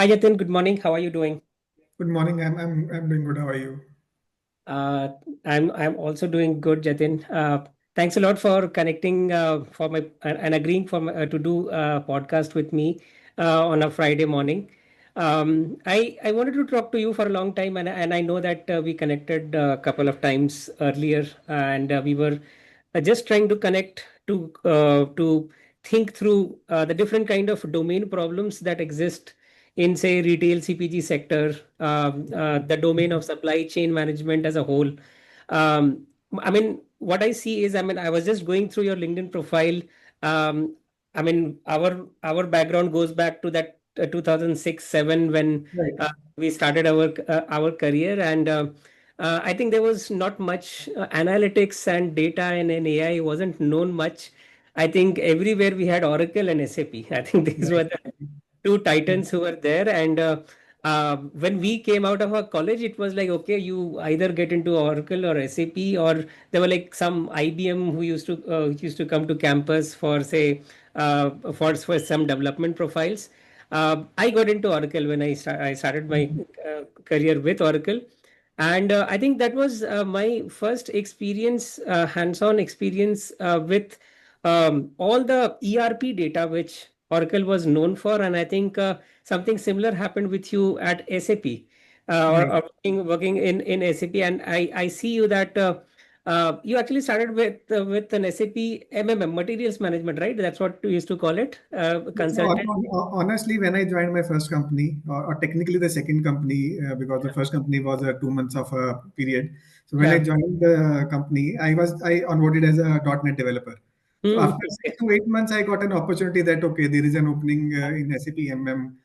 Hi, Jatin. Good morning. How are you doing? Good morning. I'm doing good. How are you? Uh, I'm also doing good, Jatin. Thanks a lot for connecting for my and agreeing to do a podcast with me on a Friday morning. I wanted to talk to you for a long time, and I know that we connected a couple of times earlier, and we were just trying to connect to think through the different kind of domain problems that exist in, say, retail CPG sector, the domain of supply chain management as a whole. I mean, what I see is, I mean, I was just going through your LinkedIn profile. Um, I mean, our background goes back to that 2006-7 when Right. we started our career, and I think there was not much analytics and data and AI wasn't known much. I think everywhere we had Oracle and SAP. I think these were Right. the two titans who were there, and when we came out of our college, it was like, okay, you either get into Oracle or SAP, or there were like some IBM who used to come to campus for, say, for some development profiles. I got into Oracle when I started my career with Oracle, and I think that was my first experience, hands-on experience with all the ERP data which Oracle was known for. And I think something similar happened with you at SAP, Right. or working in SAP. And I see you that you actually started with an SAP Materials Management, right? That's what you used to call it, So consultant. honestly, when I joined my first company, or technically the second company, because the first company was a 2 months of a period. So when I Yeah. joined the company, I onboarded as a .NET developer. So Hmm. after 6 to 8 months, I got an opportunity that okay, there is an opening in SAP MM.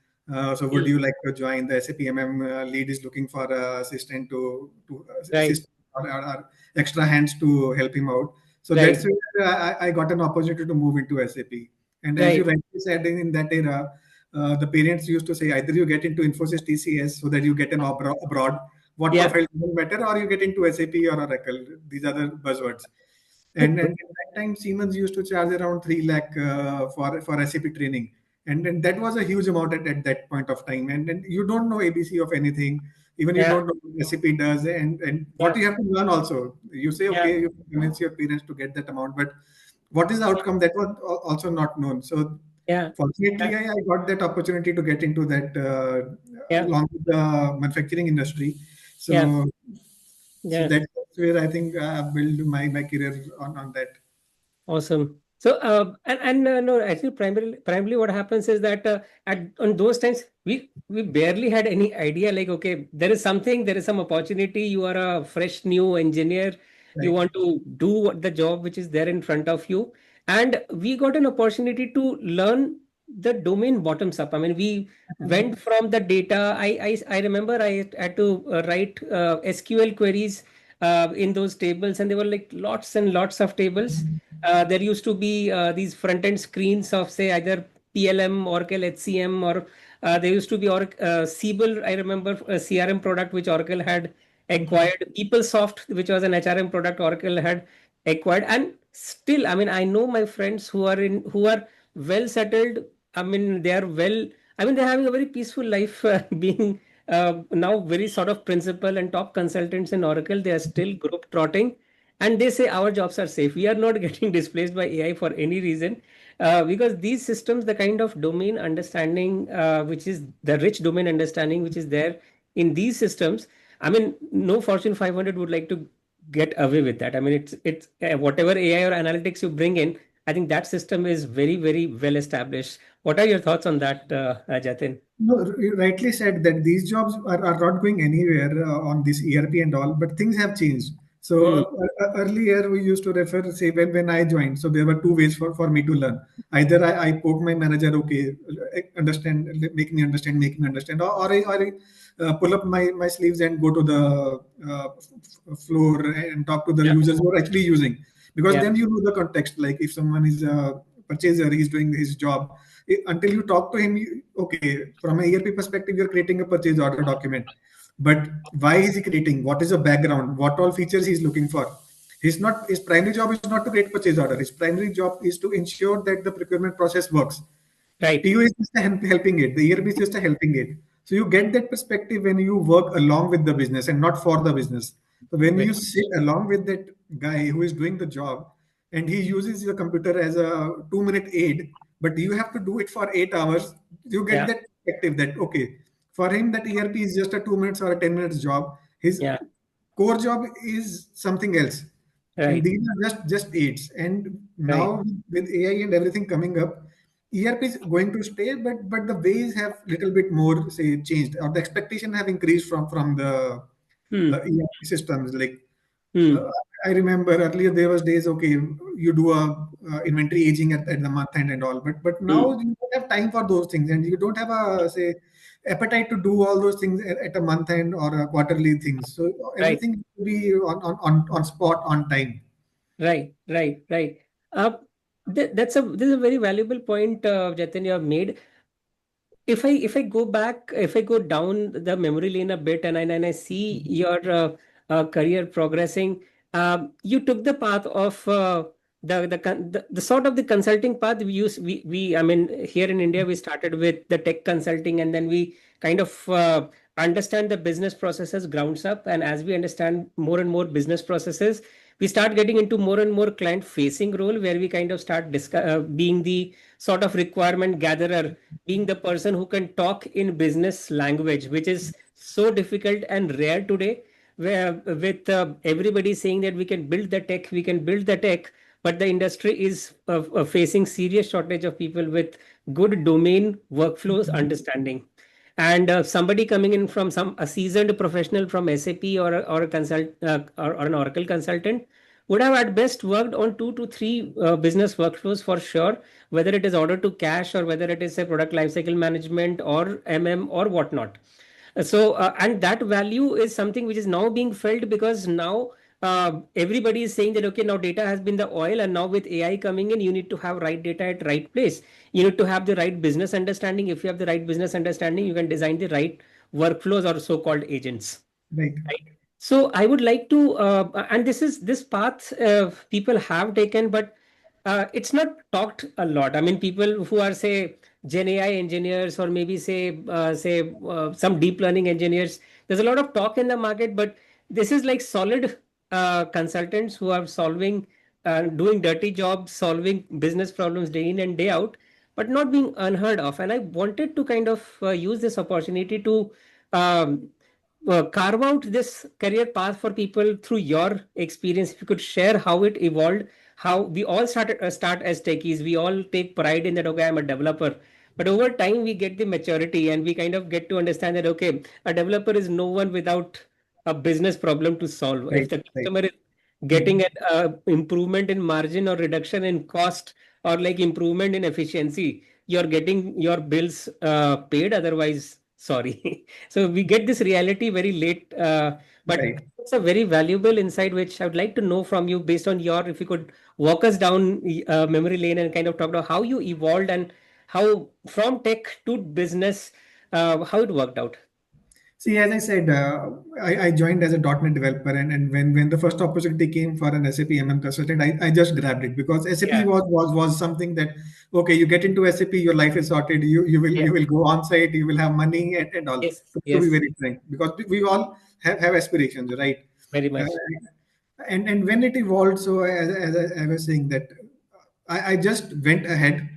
So would Hmm. you like to join? The SAP MM lead is looking for a assistant to Right. assist or extra hands to help him out. So that's Right. where I got an opportunity to move into SAP. And as you Right. rightly said, in that era, the parents used to say either you get into Infosys TCS so that you get an abroad, what Yeah. profile doesn't matter, or you get into SAP or Oracle. These are the buzzwords. And at that time, Siemens used to charge around 3 lakh for SAP training. And that was a huge amount at that point of time. And you don't know ABC of anything. Even you Yeah. don't know what SAP does and what Yeah. you have to learn also. You say, Yeah. okay, you convince your parents to get that amount, but what is the outcome that was also not known. So Yeah. fortunately, Yeah. I got that opportunity to get into that Yeah. along with the manufacturing industry. Yeah. So so Yeah. that's where I think I built my career on that. Awesome. So, and no, actually, primarily, what happens is that at on those times, we barely had any idea. Like, okay, there is something, there is some opportunity. You are a fresh new engineer. You Right. want to do the job which is there in front of you, and we got an opportunity to learn the domain bottoms up. I mean, we went from the data. I remember I had to write SQL queries in those tables, and there were like lots and lots of tables. There used to be these front end screens of, say, either PLM, Oracle HCM, or there used to be Siebel. I remember a CRM product which Oracle had acquired. PeopleSoft, which was an HRM product Oracle had acquired. And still, I mean, I know my friends who are well settled. I mean, they are well. I mean, they're having a very peaceful life, being now very sort of principal and top consultants in Oracle. They are still group trotting, and they say our jobs are safe. We are not getting displaced by AI for any reason, because these systems, the kind of domain understanding, which is the rich domain understanding which is there in these systems, I mean, no Fortune 500 would like to get away with that. I mean, it's whatever AI or analytics you bring in, I think that system is very, very well established. What are your thoughts on that, Jatin? No, you rightly said that these jobs are not going anywhere on this ERP and all, but things have changed. So Mm, earlier we used to refer, say when I joined, so there were two ways for me to learn. Either I poke my manager, okay, understand, make me understand, or I pull up my sleeves and go to the floor and talk to the yeah, users who are actually using. Because yeah, then you know the context, like if someone is a purchaser, he's doing his job until you talk to him, okay, from an ERP perspective, you're creating a purchase order document. But why is he creating? What is the background? What all features he's looking for? His primary job is not to create purchase order. His primary job is to ensure that the procurement process works. Right. TO is just a helping it. The ERP is just a helping it. So you get that perspective when you work along with the business and not for the business. So when Very you much. sit along with that guy who is doing the job and he uses your computer as a 2 minute aid, but you have to do it for 8 hours, you get Yeah. that perspective that okay, for him that ERP is just a 2 minutes or a 10 minutes job. His Yeah. core job is something else, and Right. these are just aids. And Right. now with AI and everything coming up, ERP is going to stay, but the ways have little bit more say changed, or the expectation have increased from the Hmm. ERP systems. Like uh, Hmm. I remember earlier there was days, okay, you do a inventory aging at the month end and all, but now Hmm. you don't have time for those things, and you don't have a say appetite to do all those things at a month end or a quarterly things. So Right. everything will be on spot on time. Right. Right. Right. Uh, that's a this is a very valuable point, Jatin, you have made. If I go back, if I go down the memory lane a bit, and I see your career progressing, you took the path of the sort of the consulting path we I mean, here in India we started with the tech consulting, and then we kind of understand the business processes grounds up, and as we understand more and more business processes, we start getting into more and more client facing role, where we kind of start being the sort of requirement gatherer, being the person who can talk in business language, which is so difficult and rare today, where with everybody saying that we can build the tech, we can build the tech, but the industry is facing serious shortage of people with good domain workflows understanding. And somebody coming in from some a seasoned professional from SAP, or a or an Oracle consultant, would have at best worked on 2 to 3 business workflows for sure, whether it is order to cash, or whether it is a product lifecycle management or or whatnot. And that value is something which is now being felt, because now everybody is saying that okay, now data has been the oil, and now with AI coming in, you need to have right data at right place. You need to have the right business understanding. If you have the right business understanding, you can design the right workflows, or so-called agents. Right. Right. So I would like to, and this path people have taken, but it's not talked a lot. I mean, people who are say Gen AI engineers, or maybe say some deep learning engineers. There's a lot of talk in the market, but this is like solid consultants who are solving, doing dirty jobs, solving business problems day in and day out, but not being unheard of. And I wanted to kind of use this opportunity to um, carve out this career path for people through your experience. If you could share how it evolved, how we all start as techies, we all take pride in that. Okay, I'm a developer, but over time we get the maturity, and we kind of get to understand that okay, a developer is no one without a business problem to solve. If Right. the Right. customer is getting Mhm. an improvement in margin, or reduction in cost, or like improvement in efficiency, you're getting your bills paid. Otherwise, sorry. So we get this reality very late, but Right. it's a very valuable insight which I would like to know from you, based on your, if you could walk us down memory lane, and kind of talk about how you evolved, and how from tech to business, how it worked out. See, as I said, I joined as a .NET developer, and when the first opportunity came for an SAP MM consultant, I just grabbed it because SAP Yeah. was something that okay, you get into SAP, your life is sorted. Yeah. You will go on site, you will have money and all. Yes. To be Yes. very frank, because we all have aspirations, right? Very Uh, much. and when it evolved, so as I was saying that I just went ahead,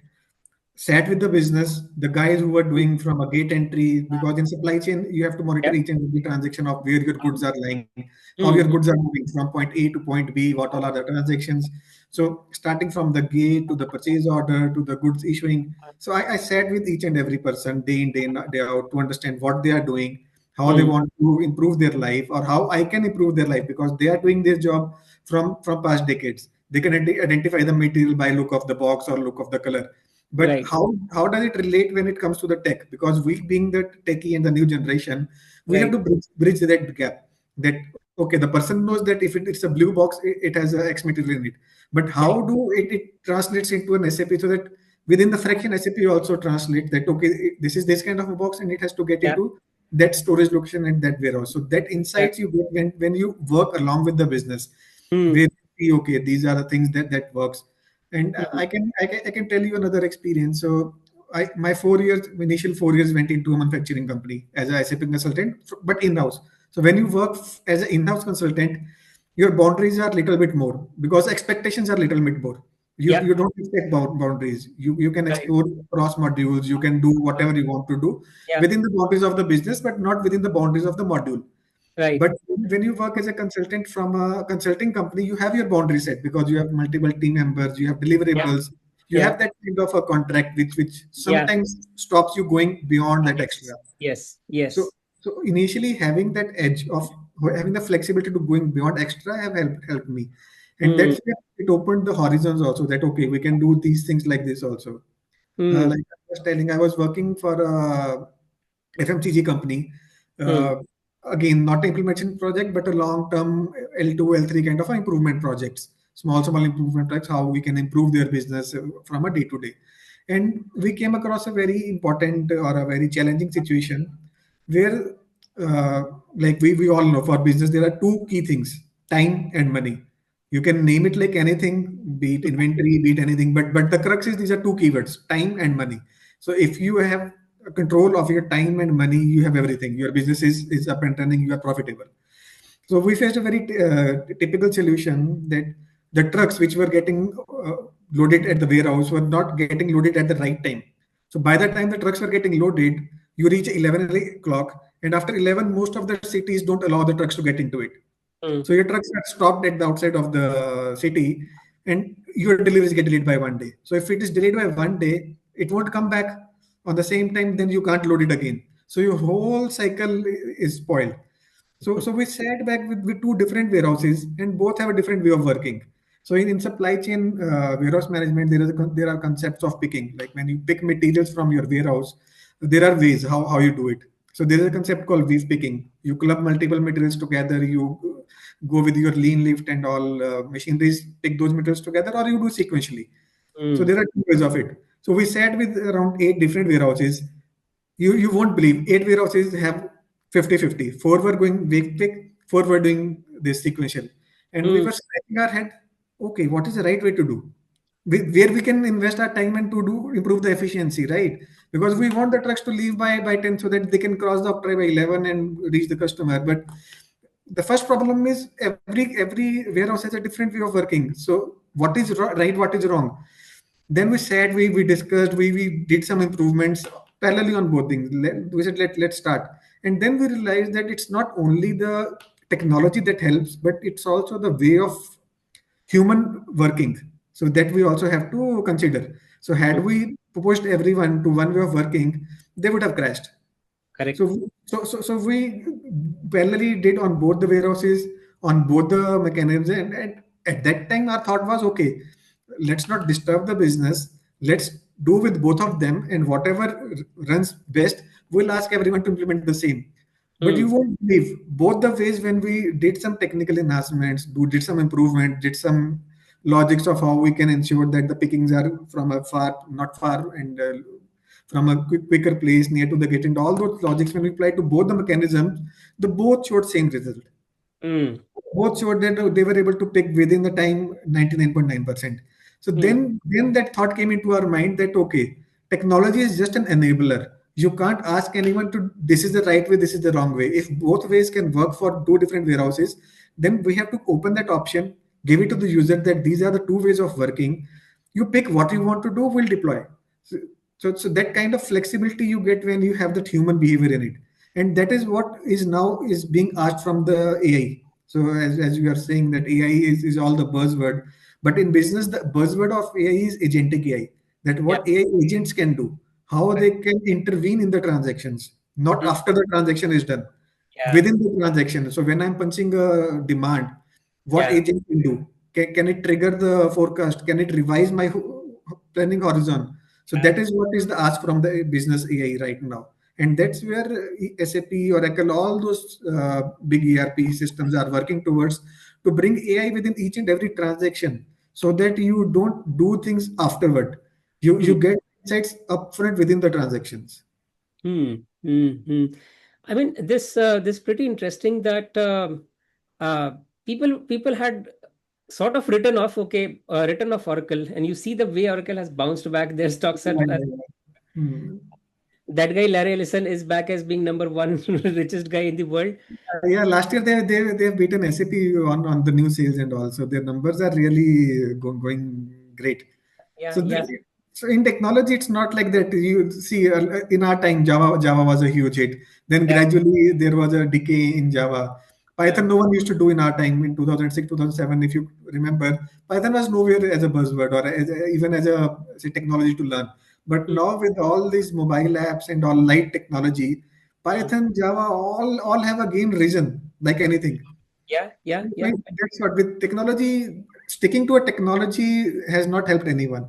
sat with the business, the guys who were Mm. doing from a gate entry, because in supply chain, you have to monitor Yeah. each and every transaction of where your goods are lying, how your Mm. goods are moving from point A to point B, what all are the transactions. So starting from the gate to the purchase order to the goods issuing. So I sat with each and every person day in, day out to understand what they are doing, how they Mm. want to improve their life, or how I can improve their life because they are doing their job from past decades. They can identify the material by look of the box or look of the color, but Right. how does it relate when it comes to the tech? Because we being the techie and the new generation, we have Right. to bridge that gap. That okay, the person knows that if it's a blue box, it has a X material in it. But how Right. do it translates into an SAP so that within the fraction SAP also translate that okay, this is this kind of a box and it has to get Yeah. into that storage location and that warehouse. So that Yeah. insights you get when you work along with the business, where Mm. you see, okay, these are the things that works. And Mm. I can tell you another experience. So my 4 years, initial 4 years went into a manufacturing company as a SAP consultant, but in-house. So when you work as an in-house consultant, your boundaries are little bit more because expectations are little bit more. You Yeah. you don't expect boundaries. You can Right. explore cross modules. You can do whatever you want to do Yeah. within the boundaries of the business, but not within the boundaries of the module. Right. But when you work as a consultant from a consulting company, you have your boundary set because you have multiple team members, you have Yeah. deliverables, you Yeah. have that kind of a contract which Yeah. sometimes stops you going beyond that extra. Yes. Yes. So Yes. so initially having that edge of having the flexibility to going beyond extra have helped me. And Hmm. that's where it opened the horizons also that okay, we can do these things like this also. Hmm. Like I was telling, I was working for a FMCG company. Hmm. Uh, Again, not an implementation project, but a long-term L2, L3 kind of improvement projects, small improvement projects, how we can improve their business from a day to day. And we came across a very important or a very challenging situation where, uh, like we all know, for business, there are two key things: time and money. You can name it like anything, be it inventory, be it anything, but the crux is these are two keywords: time and money. So if you have control of your time and money, you have everything. Your business is up and running. You are profitable. So we faced a very typical solution that the trucks which were getting loaded at the warehouse were not getting loaded at the right time. So by the time the trucks were getting loaded, you reach 11 o'clock, and after 11, most of the cities don't allow the trucks to get into it. Hmm. So your trucks are stopped at the outside of the city, and your deliveries get delayed by one day. So if it is delayed by one day, it won't come back on the same time. Then you can't load it again. So your whole cycle is spoiled. So we sat back with two different warehouses, and both have a different way of working. So in supply chain warehouse management, there are concepts of picking. Like when you pick materials from your warehouse, there are ways how you do it. So there is a concept called weave picking. You club multiple materials together. You go with your lean lift and all machineries, pick those materials together, or you do sequentially. So Hmm. there are two ways of it. So we sat with around eight different warehouses. You won't believe eight warehouses have 50-50. Four were going week pick, four were doing this sequential. And we Hmm. were scratching our head, okay, what is the right way to do? Where we can invest our time and to do improve the efficiency, right? Because we want the trucks to leave by 10 so that they can cross the octave by 11 and reach the customer. But the first problem is every warehouse has a different way of working. So what is right, what is wrong? Then we said we discussed, we did some improvements parallelly on both things. We said let's start, and then we realized that it's not only the technology that helps, but it's also the way of human working. So that we also have to consider. So Hmm. had we pushed everyone to one way of working, they would have crashed. Correct. So we parallelly did on both the warehouses, on both the mechanisms, and at that time our thought was okay, let's not disturb the business. Let's do with both of them, and whatever runs best, we'll ask everyone to implement the same. But you Hmm. won't believe both the ways when we did some technical enhancements, did some improvement, did some logics of how we can ensure that the pickings are from a far, not far, and from a quicker place near to the gate, and all those logics when we apply to both the mechanisms, the both showed same result. Hmm. Both showed that they were able to pick within the time 99.9%. So Hmm. then that thought came into our mind that okay, technology is just an enabler. You can't ask anyone to this is the right way, this is the wrong way. If both ways can work for two different warehouses, then we have to open that option, give it to the user that these are the two ways of working. You pick what you want to do, we'll deploy. So, so that kind of flexibility you get when you have that human behavior in it, and that is what is now is being asked from the AI. So as you are saying that AI is all the buzzword, but in business the buzzword of AI is agentic AI. That Yeah. what AI agents can do, how they Correct. can intervene in the transactions, not Hmm. after the transaction is done, Yeah. within the transaction. So when I'm punching a demand, what Yeah. agent can do? Can it trigger the forecast? Can it revise my planning horizon? So Yeah. that is what is the ask from the business AI right now. And that's where SAP, Oracle, all those big ERP systems are working towards to bring AI within each and every transaction so that you don't do things afterward. You Hmm. get insights upfront within the transactions. Hmm. Hmm. Hmm. I mean, this pretty interesting that uh, people had sort of written off Oracle, and you see the way Oracle has bounced back. Their stocks are Yeah, yeah, yeah. Hmm. That guy, Larry Ellison, is back as being number one richest guy in the world. Yeah, last year they've beaten SAP on the new sales and all. So their numbers are really going great. Yeah, So yeah. so in technology, it's not like that. You see, in our time, Java was a huge hit. Then Yeah, gradually there was a decay in Java. yeah. Python, no one used to do in our time in 2006, 2007. If you remember, Python was nowhere as a buzzword or even as a say technology to learn. But Mm, now with all these mobile apps and all light technology, mm. Python, Java, all have a game reason like anything. Yeah, yeah, I yeah. mean, that's what with technology, sticking to a technology has not helped anyone.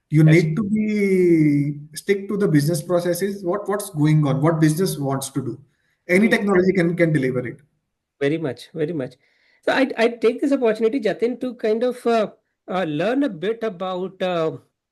You That's need to be stick to the business processes, what's going on, what business wants to do. Any mm. technology can deliver it. Very much, very much. So I take this opportunity, Jatin, to kind of learn a bit about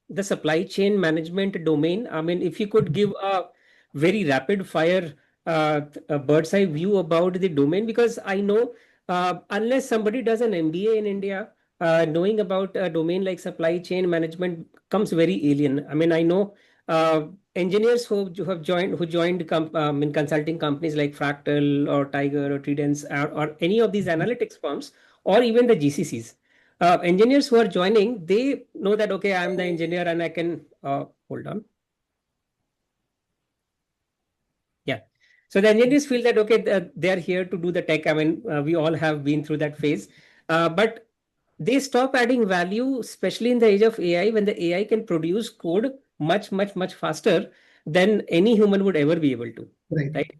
the supply chain management domain. I mean, if you could give a very rapid fire a bird's eye view about the domain, because I know unless somebody does an MBA in India, knowing about a domain like supply chain management comes very alien. I mean, I know engineers who joined in consulting companies like Fractal or Tiger or Tridence or any of these analytics firms or even the GCCs. Engineers who are joining, they know that okay, I'm the engineer and I can hold on. Yeah. So the engineers feel that okay, they are here to do the tech. I mean, we all have been through that phase, but they stop adding value, especially in the age of AI, when the AI can produce code much, much, much faster than any human would ever be able to. Right. Right.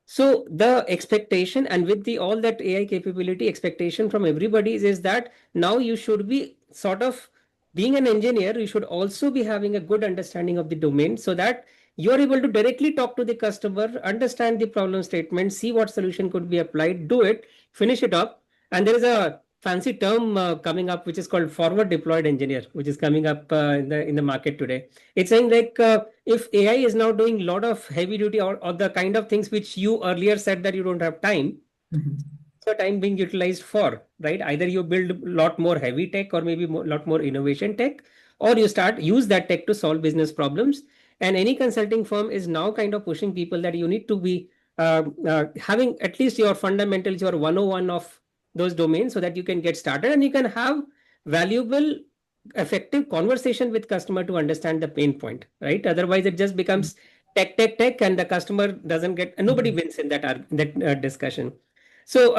So the expectation, and with the all that AI capability, expectation from everybody is that now you should be sort of being an engineer, you should also be having a good understanding of the domain so that you are able to directly talk to the customer, understand the problem statement, see what solution could be applied, do it, finish it up. And there is a fancy term coming up which is called forward deployed engineer, which is coming up in the market today. It's saying like if AI is now doing a lot of heavy duty or the kind of things which you earlier said that you don't have time, Mhm. the time being utilized for, right? Either you build a lot more heavy tech or maybe a lot more innovation tech, or you start use that tech to solve business problems. And any consulting firm is now kind of pushing people that you need to be having at least your fundamentals, your 101 of those domains so that you can get started and you can have valuable, effective conversation with customer to understand the pain point, right? Otherwise, it just becomes tech, tech, tech, and the customer doesn't get, and nobody wins in that discussion. So,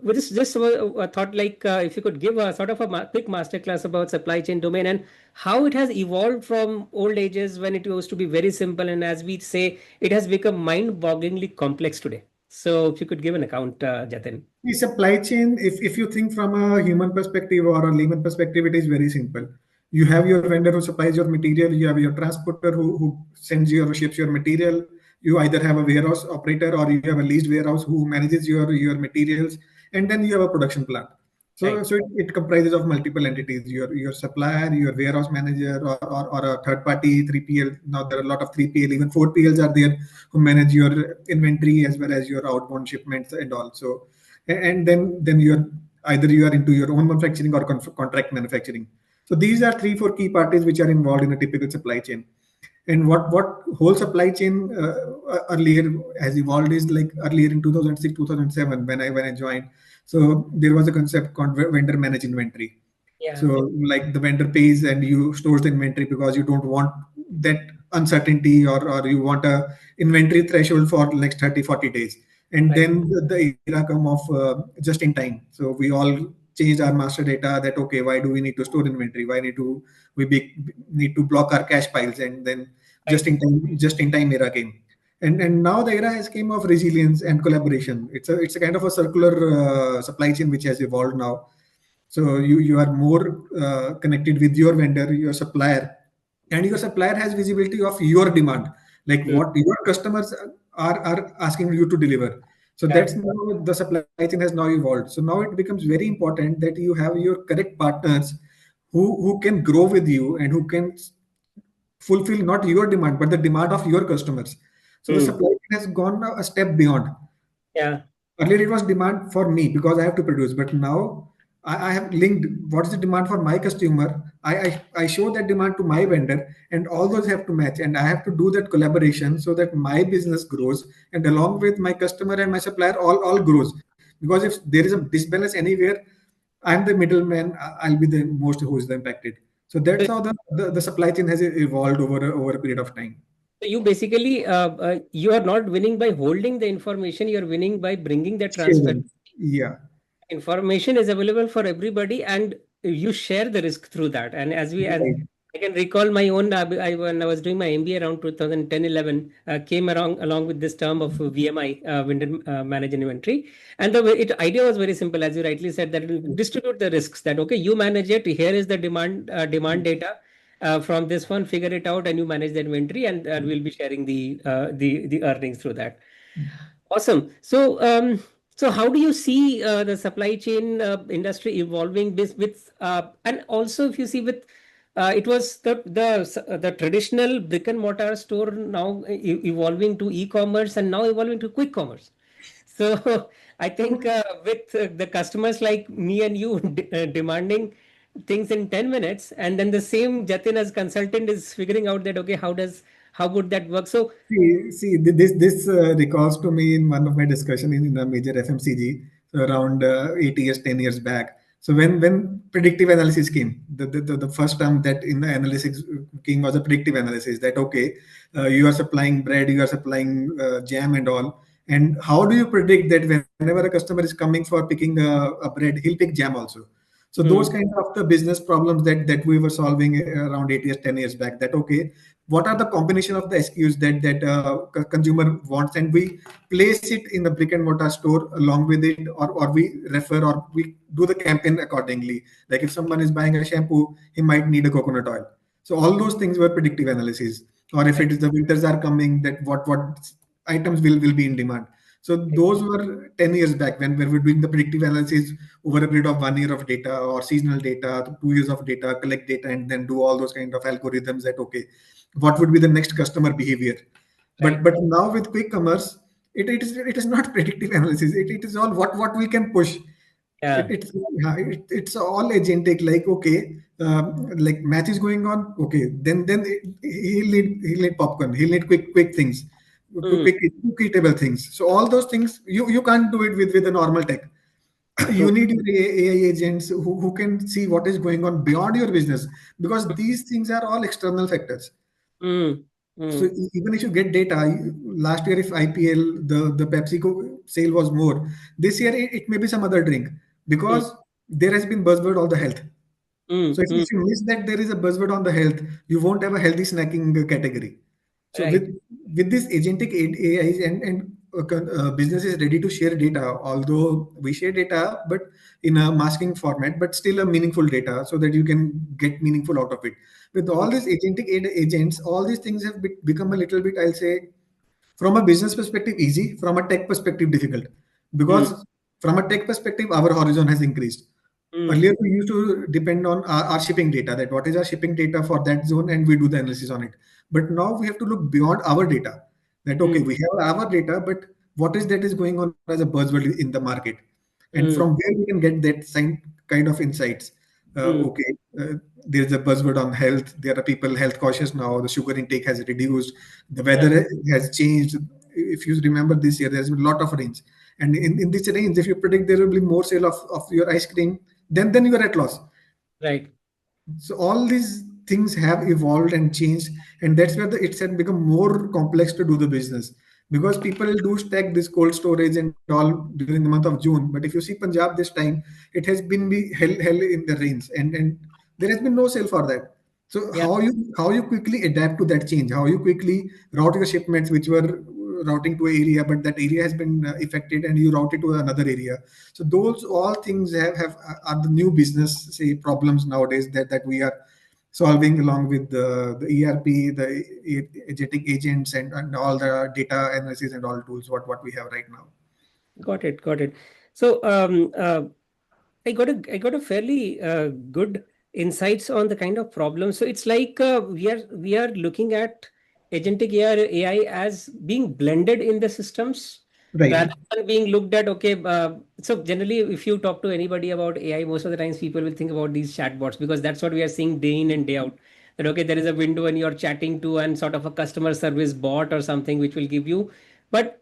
just a thought like if you could give a sort of a quick masterclass about supply chain domain and how it has evolved from old ages when it used to be very simple, and as we say, it has become mind-bogglingly complex today. So, if you could give an account, Jatin. The supply chain, if you think from a human perspective or a layman perspective, it is very simple. You have your vendor who supplies your material, you have your transporter who sends you or ships your material. You either have a warehouse operator or you have a leased warehouse who manages your materials, and then you have a production plant. So, Right, it comprises of multiple entities, your supplier, your warehouse manager, or a third party 3PL. Now there are a lot of 3PL, even 4PLs are there who manage your inventory as well as your outbound shipments and all. So and then you're either you are into your own manufacturing or contract manufacturing. So these are three four key parties which are involved in a typical supply chain. And what whole supply chain earlier has evolved is like earlier in 2006 2007 when I joined. So there was a concept called vendor managed inventory. yeah, So like the vendor pays and you stores the inventory because you don't want that uncertainty, or you want a inventory threshold for next 30 40 days. And right, then the era come of just in time. So we all changed our master data that okay, why do we need to store inventory? Why need to block our cash piles? And then right, just in time era came. And now the era has came of resilience and collaboration. It's a kind of a circular supply chain which has evolved now. So you are more connected with your vendor, your supplier, and your supplier has visibility of your demand, like mm, what your customers are asking you to deliver. So yeah, that's now the supply chain has now evolved. So now it becomes very important that you have your correct partners who can grow with you and who can fulfill not your demand but the demand of your customers. So the mm, supply chain has gone a step beyond. yeah, Earlier, it was demand for me because I have to produce, but now I have linked what is the demand for my customer. I show that demand to my vendor, and all those have to match, and I have to do that collaboration so that my business grows, and along with my customer and my supplier, all grows. Because if there is a disbalance anywhere, I'm the middleman. I'll be the most who is impacted. So that's how the supply chain has evolved over a period of time. So you basically you are not winning by holding the information, you're winning by bringing the transparency. Sharing. Yeah. Information is available for everybody, and you share the risk through that. And as Right. I can recall my own, when I was doing my MBA around 2010-11, came along with this term of VMI, Vendor Managed Inventory. And idea was very simple, as you rightly said, that it will distribute the risks. That okay, you manage it. Here is the demand data. From this one, figure it out, and you manage the inventory, and we'll be sharing the earnings through that. Awesome. So how do you see the supply chain industry evolving with and also if you see with it was the traditional brick and mortar store now evolving to e-commerce and now evolving to quick commerce. So I think with the customers like me and you demanding things in 10 minutes, and then the same Jatin as consultant is figuring out that okay, how would that work? So This recalls to me in one of my discussion in a major FMCG, so around 8 years, 10 years back. So when predictive analysis came, the first term that in the analytics came was a predictive analysis. That okay, you are supplying bread, you are supplying jam and all, and how do you predict that whenever a customer is coming for picking a bread, he'll pick jam also? So those hmm, kinds of the business problems that we were solving around 8 years, 10 years back. That okay, what are the combination of the SKUs that consumer wants, and we place it in the brick and mortar store along with it, or we refer or we do the campaign accordingly. Like if someone is buying a shampoo, he might need a coconut oil. So all those things were predictive analysis. Or if right, it is the winters are coming, that what items will be in demand. So right. those were 10 years back when we were doing the predictive analysis over a period of 1 year of data or seasonal data, 2 years of data, collect data, and then do all those kind of algorithms that okay, what would be the next customer behavior. but Right. but now with quick commerce, it is not predictive analysis. It is all what we can push. Yeah. It's all agentic. Like okay, like match is going on. Okay, then he'll need popcorn. He'll need quick things, Hmm. quick eatable things. So all those things you can't do it with a normal tech. You True. need your AI agents who can see what is going on beyond your business, because these things are all external factors. Hmm. So Hmm. even if you get data, last year if IPL, the PepsiCo sale was more, this year it may be some other drink, Hmm. because there has been buzzword on the health. Hmm. So if, Hmm. if you miss that there is a buzzword on the health, you won't have a healthy snacking category. So Right. with this agentic AIs and business is ready to share data, although we share data, but in a masking format, but still a meaningful data so that you can get meaningful out of it. With Hmm. all these agentic agents, all these things have become a little bit, I'll say, from a business perspective, easy. From a tech perspective, difficult. Hmm. Because from a tech perspective, our horizon has increased. Hmm. Earlier, we used to depend on our shipping data, that what is our shipping data for that zone, and we do the analysis on it. But now we have to look beyond our data. That okay, Hmm. we have our data, but what is that is going on as a buzzword in the market, and from Hmm. where we can get that kind of insights. Hmm. Okay, there's a buzzword on health. There are people health cautious now. The sugar intake has reduced. The Yeah. weather has changed. If you remember this year, there's been a lot of rains. And in this range, if you predict there will be more sale of your ice cream, then you are at loss. Right. So all these things have evolved and changed, and that's where it's had become more complex to do the business, because people do stack this cold storage and all during the month of June. But if you see Punjab this time, it has been be hell in the rains, and there has been no sale for that. So Yeah. how you quickly adapt to that change? How you quickly route your shipments, which were routing to an area, but that area has been affected, and you route it to another area. So those all things have are the new business say problems nowadays that we are solving along with the ERP, the agentic agents, and all the data analysis and all tools what we have right now. Got it. Got it. So I got a fairly good insights on the kind of problem. So it's like we are looking at agentic AI as being blended in the systems. Right. rather than being looked at, okay, so generally, if you talk to anybody about AI, most of the times people will think about these chatbots, because that's what we are seeing day in and day out. That, okay, there is a window and you're chatting to and sort of a customer service bot or something which will give you. But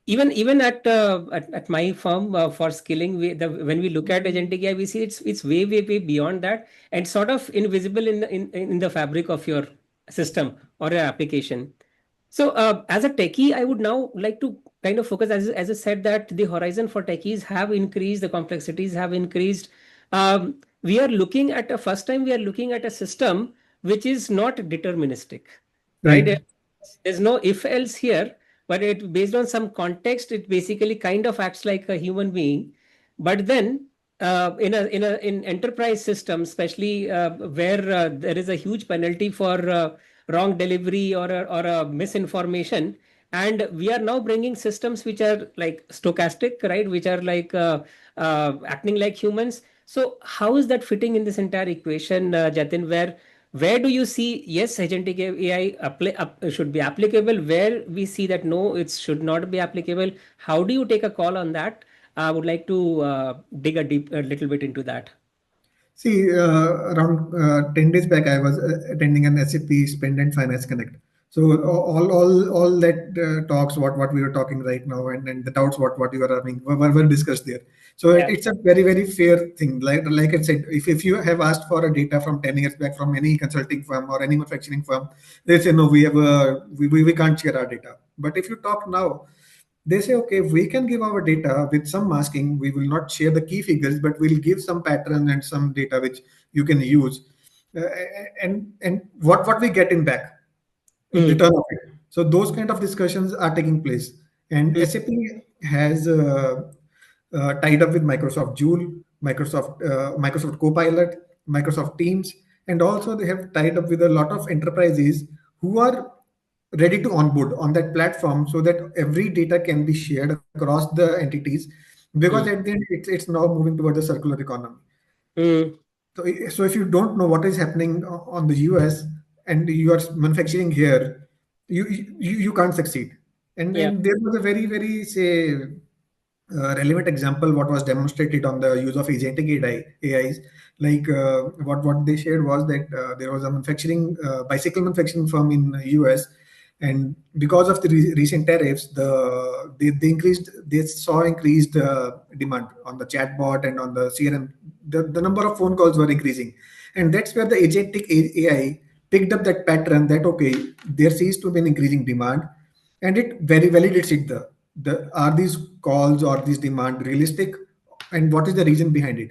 even at my firm, for skilling, when we look at agentic AI, we see it's way beyond that, and sort of invisible in the fabric of your system or your application. So, as a techie, I would now like to kind of focus, as I said, that the horizon for techies have increased, the complexities have increased. We are looking at a first time, we are looking at a system which is not deterministic, right? Right. There's no if else here, but it based on some context, it basically kind of acts like a human being. But then, in enterprise systems, especially where there is a huge penalty for wrong delivery or a misinformation, and we are now bringing systems which are like stochastic, right, which are like acting like humans. So how is that fitting in this entire equation, Jatin, where do you see, yes, agentic AI should be applicable, where we see that no, it should not be applicable? How do you take a call on that? I would like to dig a little bit into that. See, around 10 days back, I was attending an SAP Spend and Finance Connect. So all that talks, what we were talking right now, and the doubts, what you were having, were discussed there. So Yeah. it's a very fair thing. Like I said, if you have asked for a data from 10 years back from any consulting firm or any manufacturing firm, they say no, we can't share our data. But if you talk now, they say, okay, we can give our data with some masking. We will not share the key figures, but we'll give some pattern and some data which you can use. And what we get in back in Mm, return of it. So those kind of discussions are taking place. And mm, SAP has tied up with Microsoft Joule, Microsoft Copilot, Microsoft Teams, and also they have tied up with a lot of enterprises who are ready to onboard on that platform so that every data can be shared across the entities, because mm, at the end it's now moving towards the circular economy. mm. So if you don't know what is happening on the US and you are manufacturing here, you can't succeed. Yeah. And there was a very say relevant example what was demonstrated on the use of agentic AIs. Like what they shared was that there was a manufacturing bicycle manufacturing firm in US, and because of the recent tariffs, they saw increased demand on the chatbot and on the CRM. The number of phone calls were increasing, and that's where the agentic AI picked up that pattern that okay, there seems to be an increasing demand, and it very validates it. The are these calls or these demand realistic, and what is the reason behind it?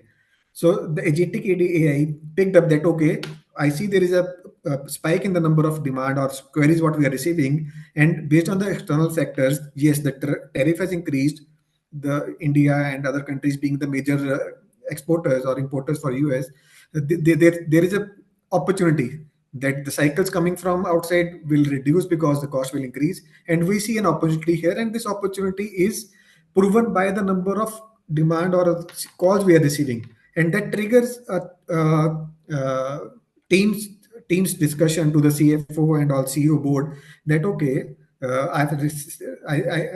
So the agentic AI picked up that okay, I see there is a spike in the number of demand or queries what we are receiving, and based on the external factors, yes, the tariff has increased. The India and other countries being the major exporters or importers for US, there is a opportunity that the cycles coming from outside will reduce because the cost will increase, and we see an opportunity here, and this opportunity is proven by the number of demand or calls we are receiving, and that triggers uh, teams teams discussion to the CFO and all CEO board that okay, I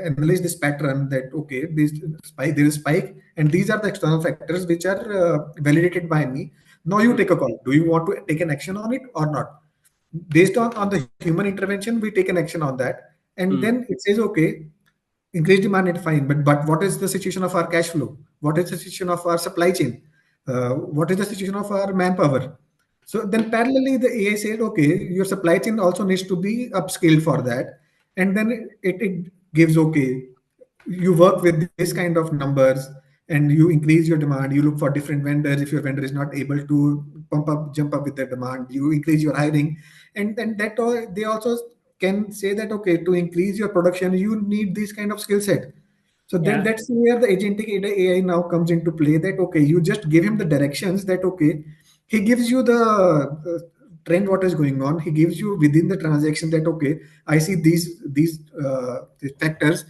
analyze this pattern that okay, there is spike, and these are the external factors which are validated by me. Now you Mm, take a call. Do you want to take an action on it or not? Based on the human intervention, we take an action on that, and mm. then it says okay, increased demand is fine, but what is the situation of our cash flow? What is the situation of our supply chain? What is the situation of our manpower? So then parallelly, the AI said, okay, your supply chain also needs to be upscaled for that. And then it gives, okay, you work with this kind of numbers and you increase your demand. You look for different vendors. If your vendor is not able to jump up with the demand, you increase your hiring. And then that all, they also can say that, okay, to increase your production, you need this kind of skill set. So then Yeah. that's where the agentic AI now comes into play that, okay, you just give him the directions that, okay, he gives you the trend, what is going on. He gives you within the transaction that, okay, I see these factors.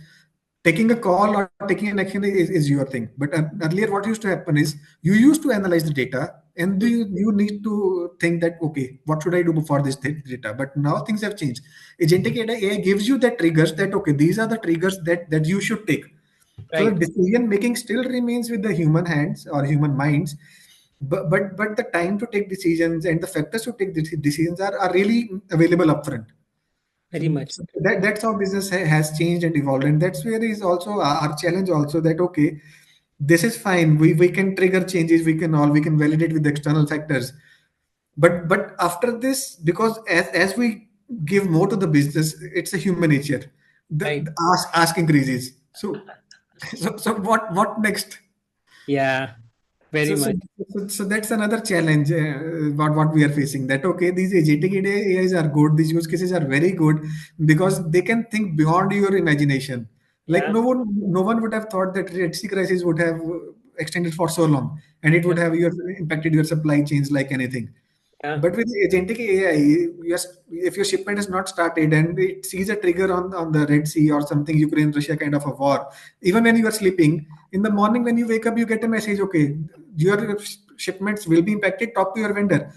Taking a call or taking an action is your thing. But earlier, what used to happen is you used to analyze the data and you need to think that, okay, what should I do for this data? But now things have changed. Agentic AI gives you that triggers that, okay, these are the triggers that you should take. So Right. decision making still remains with the human hands or human minds, but the time to take decisions and the factors to take decisions are really available upfront. So, Very much. so that's how business has changed and evolved, and that's where is also our challenge also, that okay, this is fine. We can trigger changes. We can validate with the external factors. But after this, because as we give more to the business, it's a human nature. Right. The ask increases. So so what next? Yeah. So, Very so, much. so that's another challenge, what we are facing. That okay, these agentic AIs are good. These use cases are very good because they can think beyond your imagination. Like Yeah. no one would have thought that Red Sea crisis would have extended for so long, and it Yeah. would have impacted your supply chains like anything. Yeah. But with the agentic AI, yes, if your shipment is not started and it sees a trigger on the Red Sea or something, Ukraine Russia kind of a war, even when you are sleeping, in the morning when you wake up, you get a message, okay, your shipments will be impacted. Talk to your vendor.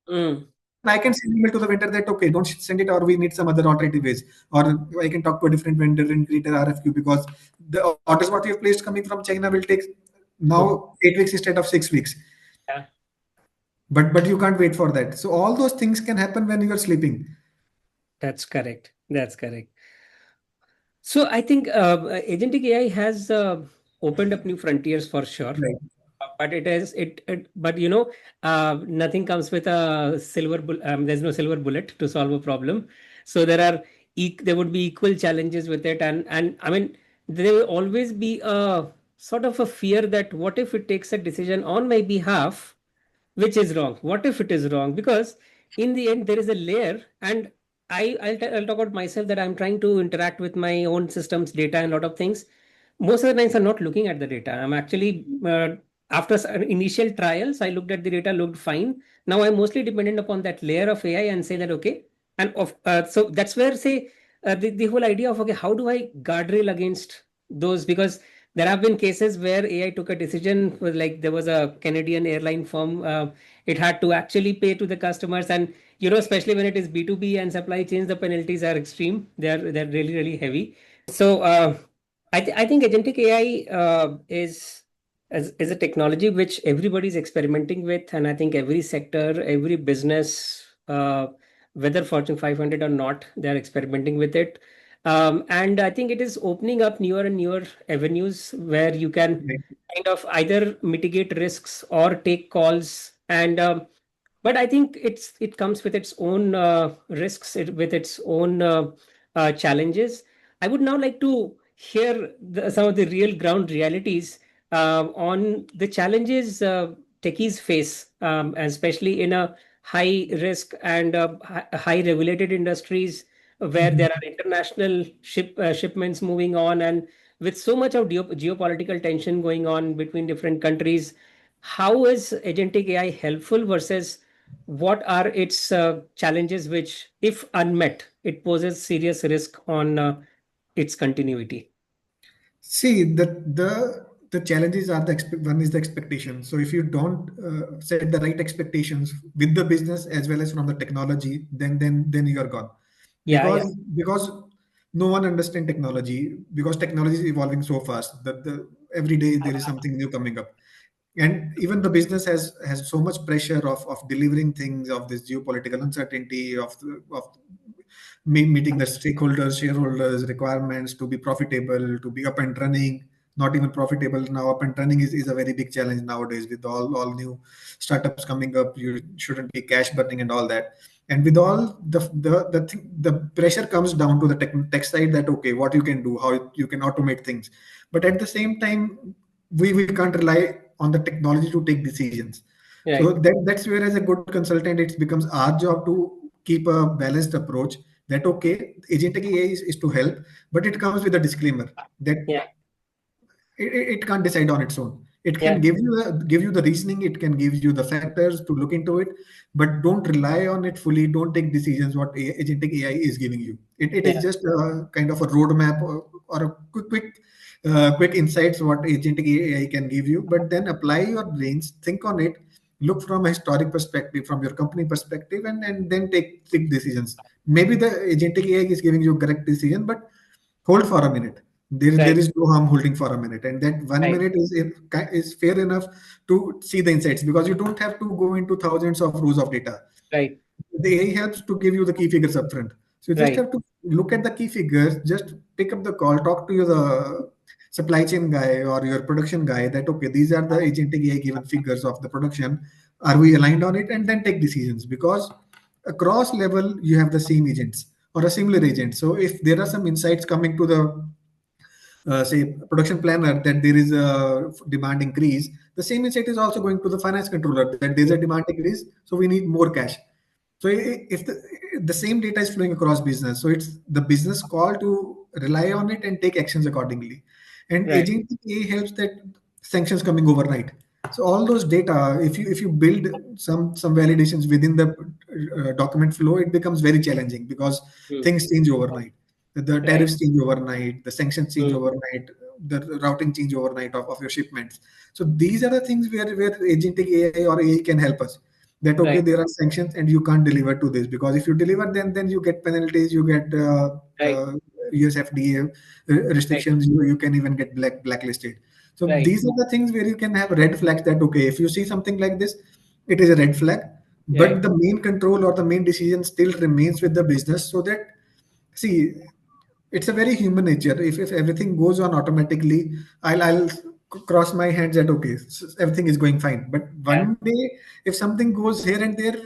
Mm. Even I can send email to the vendor that okay, don't send it, or we need some other alternative ways, or I can talk to a different vendor and create an RFQ because the orders what you have placed coming from China will take now 8 weeks instead of 6 weeks. Yeah. But you can't wait for that. So all those things can happen when you are sleeping. That's correct. That's correct. So I think agentic AI has opened up new frontiers for sure. Right. But but nothing comes with a there's no silver bullet to solve a problem. So there would be equal challenges with it, and I mean there will always be a sort of a fear that what if it takes a decision on my behalf which is wrong? What if it is wrong? Because in the end, there is a layer, and I'll talk about myself that I'm trying to interact with my own systems, data, and a lot of things. Most of the times, I'm not looking at the data. I'm actually after initial trials, I looked at the data, looked fine. Now I'm mostly dependent upon that layer of AI and say that okay, so that's where say the whole idea of okay, how do I guardrail against those because there have been cases where AI took a decision, like there was a Canadian airline firm, it had to actually pay to the customers, and especially when it is B2B and supply chains, the penalties are extreme. They're really really heavy. So I think agentic AI is a technology which everybody's experimenting with, and I think every sector, every business, whether Fortune 500 or not, they're experimenting with it. And I think it is opening up newer and newer avenues where you can Right. kind of either mitigate risks or take calls. And but I think it comes with its own risks, with its own challenges. I would now like to hear some of the real ground realities on the challenges techies face, especially in a high risk and high regulated industries where Mhm. there are international shipments moving on, and with so much of geopolitical tension going on between different countries. How is agentic AI helpful versus what are its challenges, which, if unmet, it poses serious risk on its continuity? See, the challenges are one is the expectation. So if you don't set the right expectations with the business as well as from the technology, then you are gone. Yeah, yeah, Because no one understands technology, because technology is evolving so fast that every day there is something new coming up. And even the business has so much pressure of delivering things, of this geopolitical uncertainty, of meeting the stakeholders, shareholders requirements to be profitable, to be up and running. Not even profitable now, up and running is a very big challenge nowadays with all new startups coming up. You shouldn't be cash burning and all that. And with all the pressure comes down to the tech side, that okay, what you can do, how you can automate things. But at the same time, we can't rely on the technology to take decisions. So right. that's where, as a good consultant, it becomes our job to keep a balanced approach. That okay, agentic AI is to help, but it comes with a disclaimer that Yeah, it can't decide on its own. It can yeah, give you the reasoning, it can give you the factors to look into it, but don't rely on it fully. Don't take decisions what agentic AI is giving you. It is yeah, just a kind of a roadmap, or a quick insights what agentic AI can give you. But then apply your brains, think on it, look from a historic perspective, from your company perspective, and then take decisions. Maybe the agentic AI is giving you a correct decision, but hold for a minute. There Right. is no harm holding for a minute, and that one Right. minute is fair enough to see the insights, because you don't have to go into thousands of rows of data. Right. The AI helps to give you the key figures upfront. So you just Right. have to look at the key figures, just pick up the call, talk to your supply chain guy or your production guy that, okay, these are the agentic AI given figures of the production. Are we aligned on it? And then take decisions, because across level you have the same agents or a similar agent. So if there are some insights coming to the say production planner that there is a demand increase, the same insight is also going to the finance controller that there's a demand increase, so we need more cash. So if the same data is flowing across business, so it's the business call to rely on it and take actions accordingly. And Right. agentic AI helps that sanctions coming overnight. So all those data, if you build some validations within the document flow, it becomes very challenging because Mm. things change overnight. The Right. tariffs change overnight, the sanctions change Mm. overnight, the routing change overnight of your shipments. So these are the things where agentic AI or AI can help us, that okay, Right. there are sanctions and you can't deliver to this, because if you deliver, then you get penalties, you get Right. US FDA Right. restrictions, you can even get blacklisted. So Right. these are the things where you can have red flags that, okay, if you see something like this, it is a red flag, but Right. the main control or the main decision still remains with the business. So that, see, it's a very human nature. If everything goes on automatically, I'll cross my hands that, okay, everything is going fine. But Yeah. one day, if something goes here and there,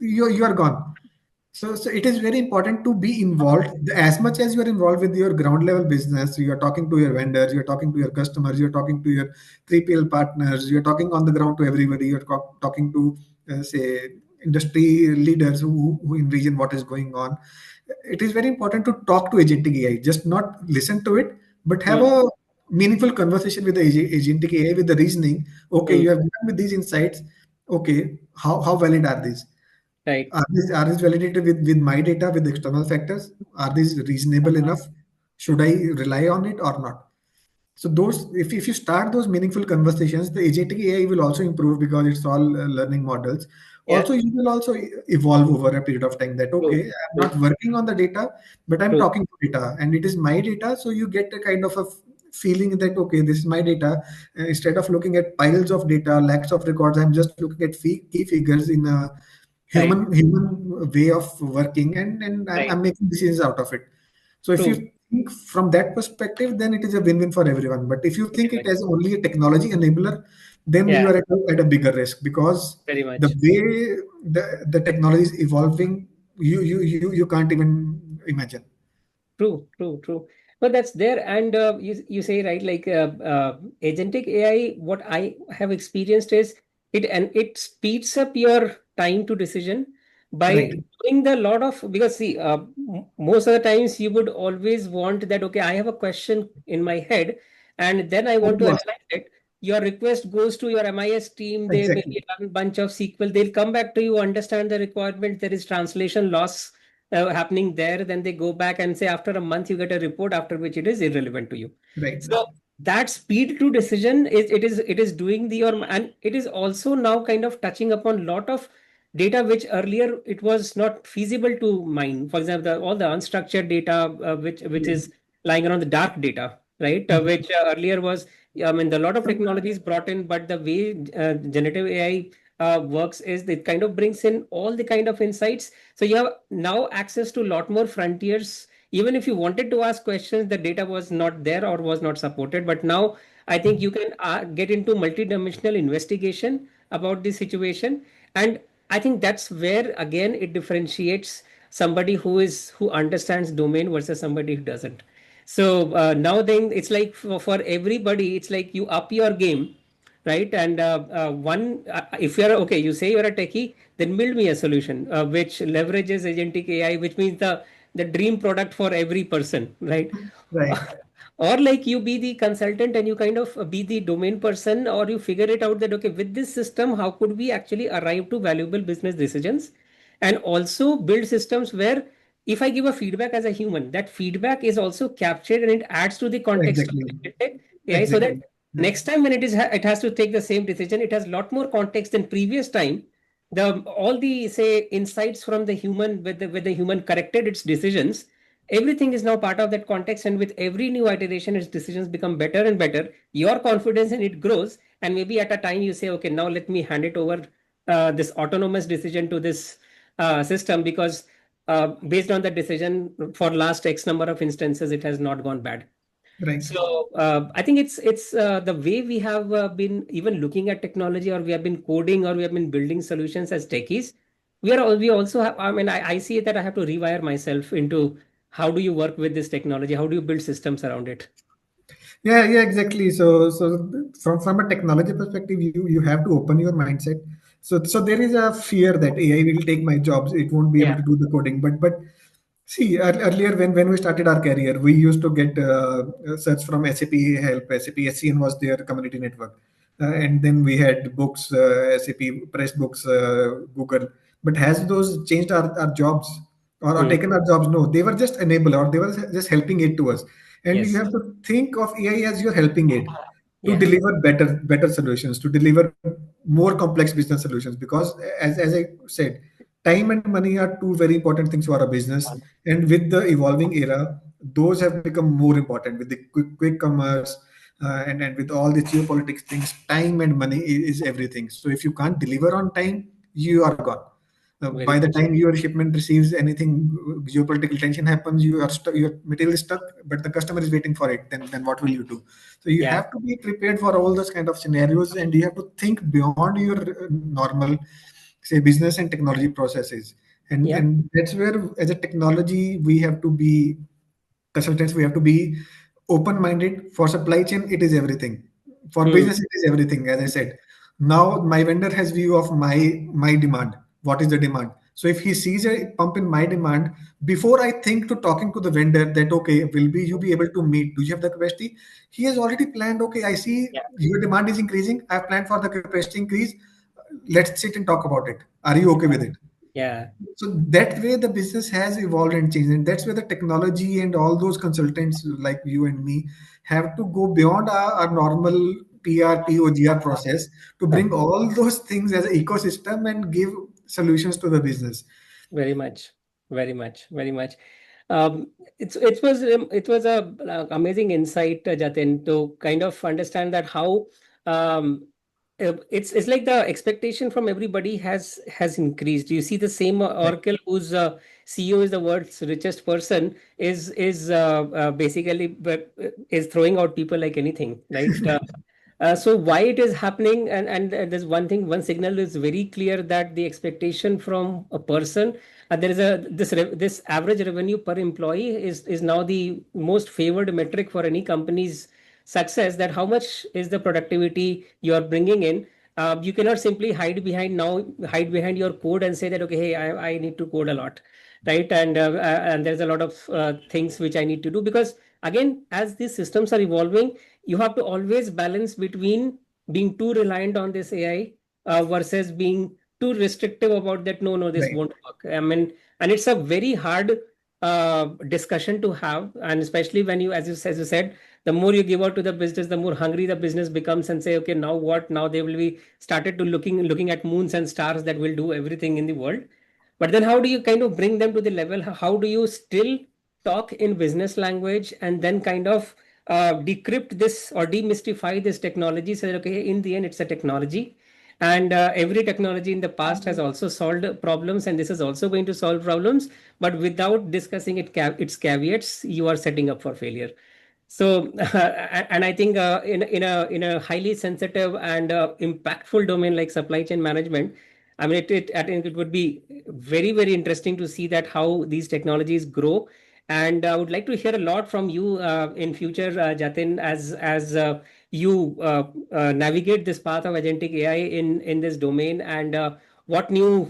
you are gone. So it is very important to be involved as much as you are involved with your ground level business. You are talking to your vendors, you are talking to your customers, you are talking to your 3PL partners, you are talking on the ground to everybody. You are talking to say industry leaders who envision what is going on. It is very important to talk to agentic AI, just not listen to it, but have Mm. a meaningful conversation with the agentic AI with the reasoning. Okay, Mm. you have given me these insights. Okay, how valid are these? Right. Are these validated with my data, with external factors? Are these reasonable enough? Should I rely on it or not? So those, if you start those meaningful conversations, the agentic AI will also improve because it's all learning models. Yeah. Also, you will also evolve over a period of time that, True. okay, I'm True. not working on the data, but I'm True. talking to data and it is my data. So you get a kind of a feeling that, okay, this is my data. Instead of looking at piles of data, lakhs of records, I'm just looking at key figures in a Right. human way of working, and Right. I'm making decisions out of it. So if you True. think from that perspective, then it is a win-win for everyone. But if you think Very it much. as only a technology enabler, then Yeah. you are at a bigger risk, because Very the much. way the technology is evolving, you can't even imagine. True, true, true. But that's there, and you say right, like agentic AI. What I have experienced is it speeds up your time to decision by Right. doing the lot of, because see, most of the times you would always want that, okay, I have a question in my head and then I want to Almost. analyze it. Your request goes to your MIS team. They Exactly. maybe run a bunch of SQL. They'll come back to you, understand the requirement. There is translation loss happening there. Then they go back and say after a month you get a report after which it is irrelevant to you. Right. So that speed to decision is it is doing the or and it is also now kind of touching upon lot of data which earlier it was not feasible to mine. For example, all the unstructured data which Yeah. is lying around, the dark data, right? Mhm. Which earlier was, I mean, the lot of technologies brought in, but the way generative AI works is it kind of brings in all the kind of insights, so you have now access to a lot more frontiers. Even if you wanted to ask questions, the data was not there or was not supported. But now I think you can get into multidimensional investigation about the situation. And I think that's where again it differentiates somebody who understands domain versus somebody who doesn't. So now then it's like for everybody, it's like you up your game, right? And one, if you're okay, you say you're a techie, then build me a solution which leverages agentic AI, which means the dream product for every person, right? Right. Or like you be the consultant and you kind of be the domain person, or you figure it out that okay, with this system, how could we actually arrive to valuable business decisions, and also build systems where if I give a feedback as a human, that feedback is also captured and it adds to the context of Exactly. agentic AI, so that Exactly. Next time when it has to take the same decision, it has a lot more context than previous time. The all the say insights from the human with the human corrected its decisions. Everything is now part of that context, and with every new iteration, its decisions become better and better. Your confidence in it grows, and maybe at a time you say, okay, now let me hand it over this autonomous decision to this system because based on the decision for last X number of instances, it has not gone bad. Right. So I think it's the way we have been even looking at technology, or we have been coding, or we have been building solutions as techies. We also have. I mean, I see that I have to rewire myself into how do you work with this technology? How do you build systems around it? Yeah, exactly. So from a technology perspective, you have to open your mindset. So there is a fear that AI will take my jobs. It won't be able Yeah. to do the coding. But see, earlier when we started our career, we used to get search from SAP Help. SAP SCN was their community network, and then we had books, SAP press books, Google. But has those changed our jobs or Hmm. taken our jobs? No, they were just enable or they were just helping it to us. And you Yes. have to think of AI as you're helping it to Yeah. deliver better solutions, to deliver more complex business solutions. Because as I said, time and money are two very important things for a business. And with the evolving era, those have become more important with the quick commerce, and with all the geopolitics things. Time and money is everything. So if you can't deliver on time, you are gone. Very By the much. time your shipment receives anything, geopolitical tension happens, your material is stuck, but the customer is waiting for it. Then what will you do? So you Yeah. have to be prepared for all those kind of scenarios, and you have to think beyond your normal, say, business and technology processes. and Yeah. and that's where, as a technology, we have to be consultants. We have to be open minded. For supply chain, it is everything. For Hmm. business, it is everything. As I said, now my vendor has view of my demand. What is the demand? So if he sees a pump in my demand, before I think to talking to the vendor that, okay, will be you be able to meet, do you have the capacity, he has already planned. Okay, I see Yeah. your demand is increasing, I've planned for the capacity increase. Let's sit and talk about it. Are you okay with it? Yeah. So that way the business has evolved and changed, and that's where the technology and all those consultants like you and me have to go beyond our normal PRPOGR process to bring all those things as an ecosystem and give solutions to the business. Very much, very much, very much. It was a amazing insight, Jatin, to kind of understand that how um, it's like the expectation from everybody has increased. You see the same Right. Oracle, whose CEO is the world's richest person, is basically is throwing out people like anything, right? So why it is happening, and there's one thing, one signal is very clear that the expectation from a person, there is a this average revenue per employee is now the most favored metric for any company's success. That how much is the productivity you are bringing in. You cannot simply hide behind your code and say that, okay, hey, I need to code a lot, right? And there's a lot of things which I need to do, because again, as these systems are evolving, you have to always balance between being too reliant on this AI versus being too restrictive about that. No, no, this Right. won't work. I mean, and it's a very hard discussion to have, and especially when you, as you said, the more you give out to the business, the more hungry the business becomes, and say, okay, now what? Now they will be started to looking at moons and stars that will do everything in the world. But then how do you kind of bring them to the level? How do you still talk in business language and then kind of decrypt this or demystify this technology so that, okay, in the end, it's a technology. And every technology in the past has also solved problems, and this is also going to solve problems. But without discussing its caveats, you are setting up for failure. So, and I think in a highly sensitive and impactful domain like supply chain management, I mean, I think it would be very interesting to see that how these technologies grow. And I would like to hear a lot from you in future, Jatin, as you navigate this path of agentic AI in this domain, and what new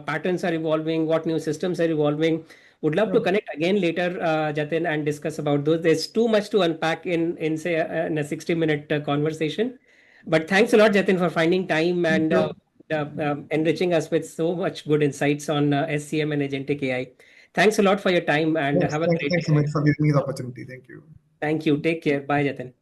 patterns are evolving, what new systems are evolving. Would love to Sure. connect again later, Jatin, and discuss about those. There's too much to unpack in say in a 60-minute conversation. But thanks a lot, Jatin, for finding time and Sure. enriching us with so much good insights on SCM and agentic AI. Thanks a lot for your time, and Yes. have a Thanks, great day thanks, ahead. Amit, for giving me the opportunity. Thank you. Thank you. Take care. Bye, Jatin.